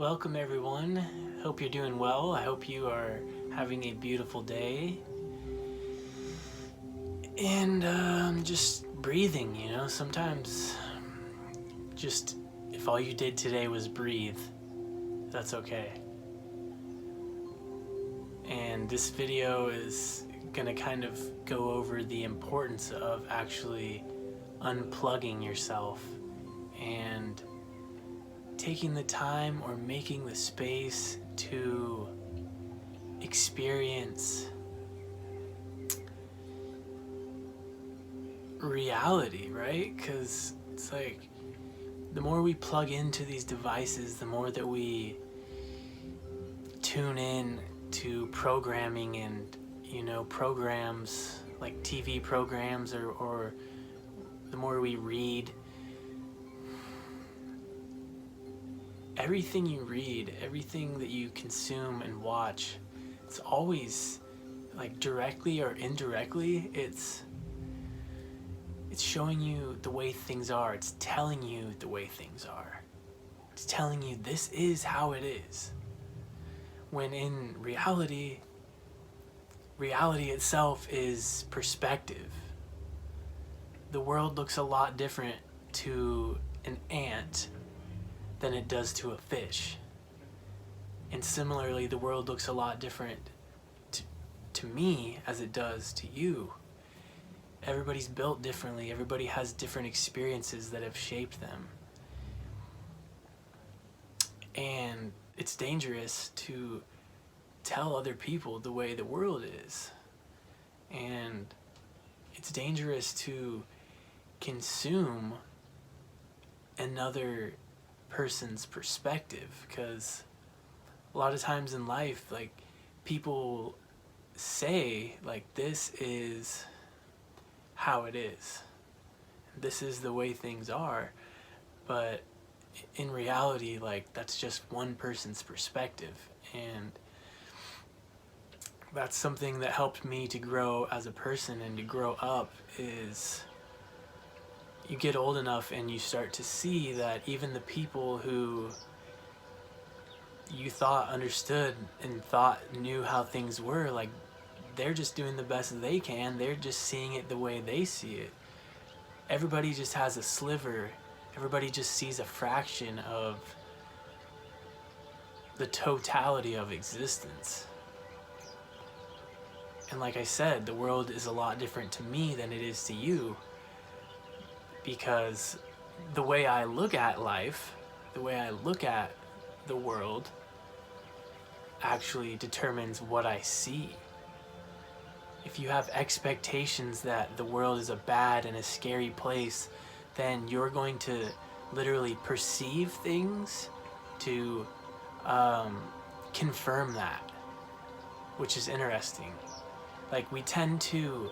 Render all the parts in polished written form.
Welcome everyone. Hope you're doing well. I hope you are having a beautiful day. And just breathing, sometimes just if all you did today was breathe, that's okay. And this video is gonna kind of go over the importance of actually unplugging yourself and taking the time or making the space to experience reality, right? Because it's like the more we plug into these devices, the more that we tune in to programming and programs like TV programs or the more we read. Everything you read, everything that you consume and watch, it's always like directly or indirectly, it's showing you the way things are. It's telling you the way things are. It's telling you this is how it is. When in reality itself is perspective. The world looks a lot different to an ant than it does to a fish. And similarly, the world looks a lot different to me as it does to you. Everybody's built differently. Everybody has different experiences that have shaped them. And it's dangerous to tell other people the way the world is. And it's dangerous to consume another person's perspective, because a lot of times in life, like, people say like, this is how it is, this is the way things are, but in reality, like, that's just one person's perspective. And that's something that helped me to grow as a person and to grow up. Is you get old enough and you start to see that even the people who you thought understood and thought knew how things were, like, they're just doing the best they can. They're just seeing it the way they see it. Everybody just has a sliver. Everybody just sees a fraction of the totality of existence. And like I said, the world is a lot different to me than it is to you, because the way I look at life, the way I look at the world, actually determines what I see. If you have expectations that the world is a bad and a scary place, then you're going to literally perceive things to confirm that, which is interesting. Like, we tend to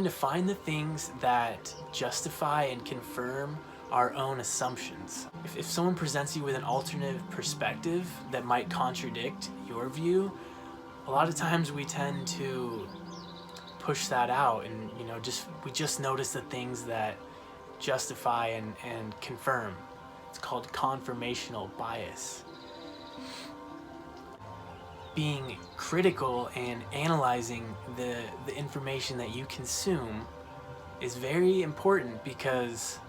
find the things that justify and confirm our own assumptions. If someone presents you with an alternative perspective that might contradict your view, a lot of times we tend to push that out, and we just notice the things that justify and confirm. It's called confirmational bias. Being critical and analyzing the information that you consume is very important, because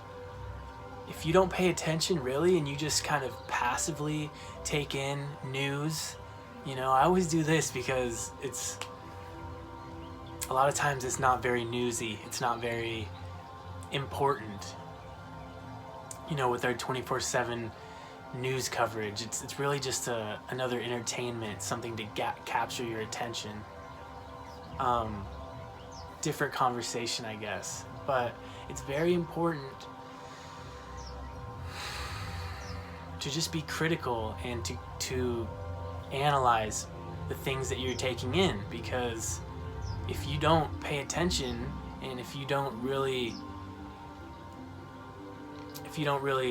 if you don't pay attention really and you just kind of passively take in news, I always do this because it's a lot of times it's not very newsy, it's not very important. With our 24/7 news coverage, it's really just another entertainment, something to capture your attention. Different conversation, I guess, but it's very important to just be critical and to analyze the things that you're taking in, because if you don't pay attention and if you don't really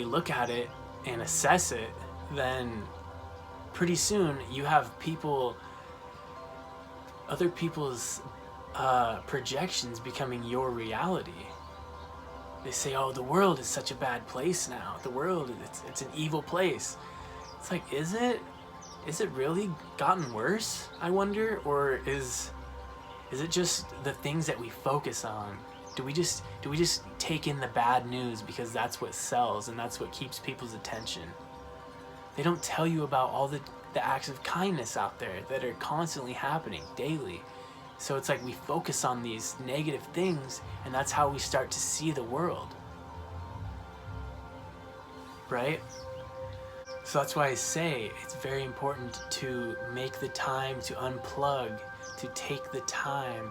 look at it and assess it, then pretty soon you have other people's projections becoming your reality. They say, oh, the world is such a bad place now. The world, it's an evil place. It's like, is it really gotten worse, I wonder? Or is it just the things that we focus on? Do we just take in the bad news because that's what sells and that's what keeps people's attention? They don't tell you about all the acts of kindness out there that are constantly happening daily. So it's like we focus on these negative things, and that's how we start to see the world. Right? So that's why I say it's very important to make the time to unplug, to take the time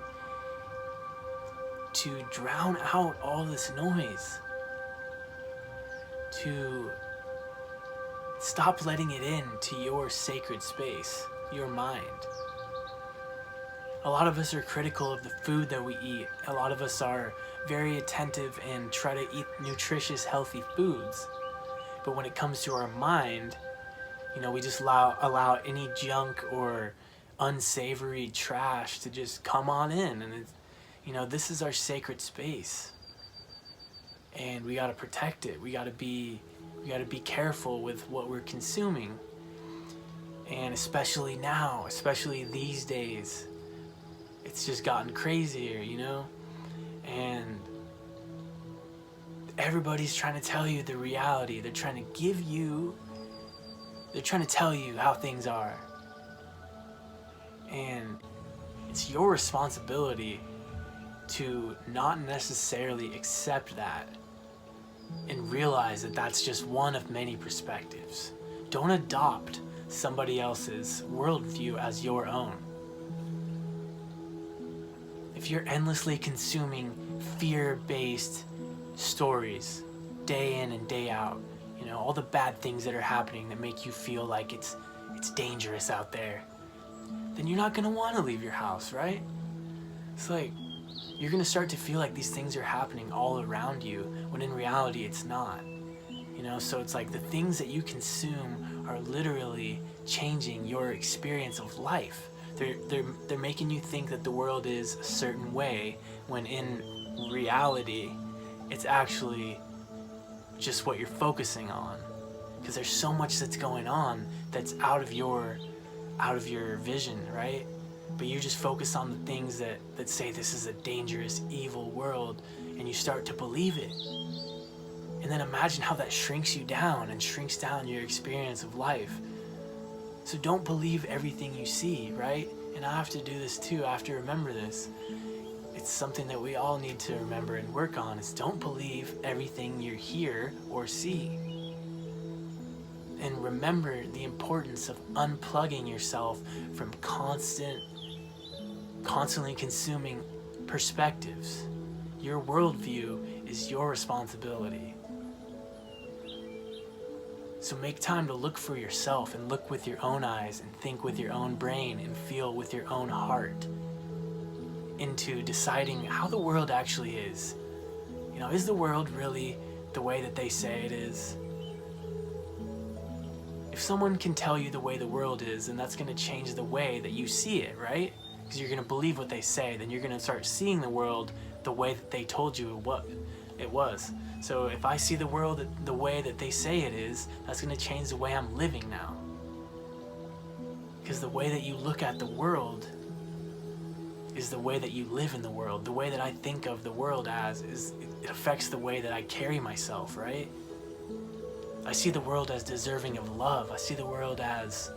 to drown out all this noise, to stop letting it in to your sacred space, your mind. A lot of us are critical of the food that we eat. A lot of us are very attentive and try to eat nutritious, healthy foods. But when it comes to our mind, we just allow any junk or unsavory trash to just come on in. And this is our sacred space. And we gotta protect it. We gotta be careful with what we're consuming. And especially now, especially these days, it's just gotten crazier, and everybody's trying to tell you the reality. They're trying to tell you how things are. And it's your responsibility to not necessarily accept that and realize that that's just one of many perspectives. Don't adopt somebody else's worldview as your own. If you're endlessly consuming fear-based stories day in and day out, all the bad things that are happening that make you feel like it's dangerous out there, then you're not going to want to leave your house, right? It's like you're going to start to feel like these things are happening all around you when in reality it's not. So it's like the things that you consume are literally changing your experience of life. They're making you think that the world is a certain way when in reality it's actually just what you're focusing on, because there's so much that's going on that's out of your vision, right? But you just focus on the things that say this is a dangerous, evil world, and you start to believe it. And then imagine how that shrinks you down and shrinks down your experience of life. So don't believe everything you see, right? And I have to do this too. I have to remember this. It's something that we all need to remember and work on, is don't believe everything you hear or see. And remember the importance of unplugging yourself from constantly consuming perspectives. Your worldview is your responsibility. So make time to look for yourself and look with your own eyes and think with your own brain and feel with your own heart into deciding how the world actually is. Is the world really the way that they say it is? If someone can tell you the way the world is, then that's going to change the way that you see it, right? Because you're going to believe what they say, then you're going to start seeing the world the way that they told you what it was. So if I see the world the way that they say it is, that's going to change the way I'm living now. Because the way that you look at the world is the way that you live in the world. The way that I think of the world as it affects the way that I carry myself, right? I see the world as deserving of love. I see the world as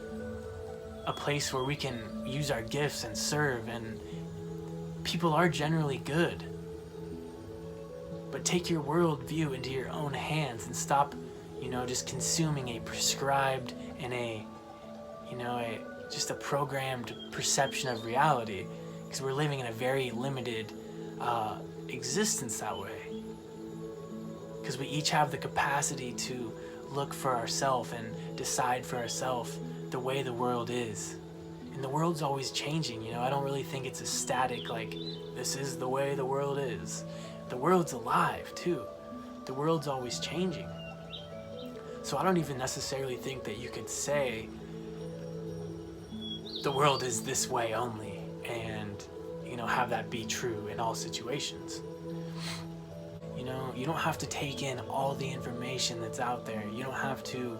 a place where we can use our gifts and serve, and people are generally good. But take your worldview into your own hands and stop, just consuming a prescribed and just a programmed perception of reality, because we're living in a very limited existence that way. Because we each have the capacity to look for ourselves and decide for ourselves the way the world is. And the world's always changing, I don't really think it's a static, like, this is the way the world is. The world's alive too. The world's always changing. So I don't even necessarily think that you could say the world is this way only and, have that be true in all situations. You don't have to take in all the information that's out there. You don't have to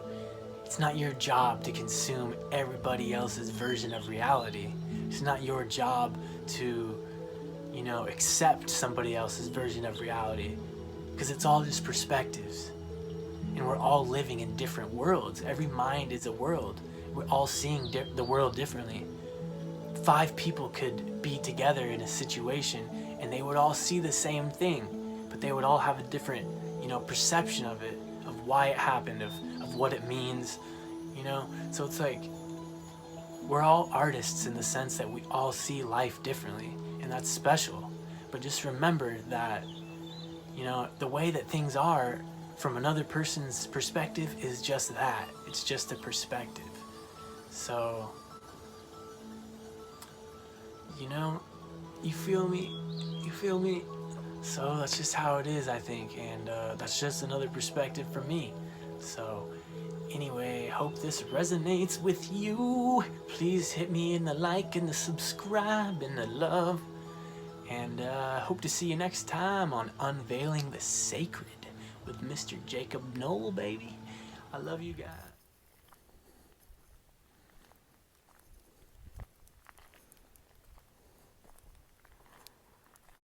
It's not your job to consume everybody else's version of reality. It's not your job to, accept somebody else's version of reality, because it's all just perspectives. And we're all living in different worlds. Every mind is a world. We're all seeing the world differently. 5 people could be together in a situation and they would all see the same thing, but they would all have a different, perception of it, of why it happened, of what it means, So it's like, we're all artists in the sense that we all see life differently, and that's special. But just remember that, the way that things are from another person's perspective is just that. It's just a perspective. So, you feel me? You feel me? So that's just how it is, I think, and that's just another perspective from me. So anyway, hope this resonates with you. Please hit me in the like and the subscribe and the love, and hope to see you next time on Unveiling the Sacred with Mr. Jacob Knoll, baby. I love you guys.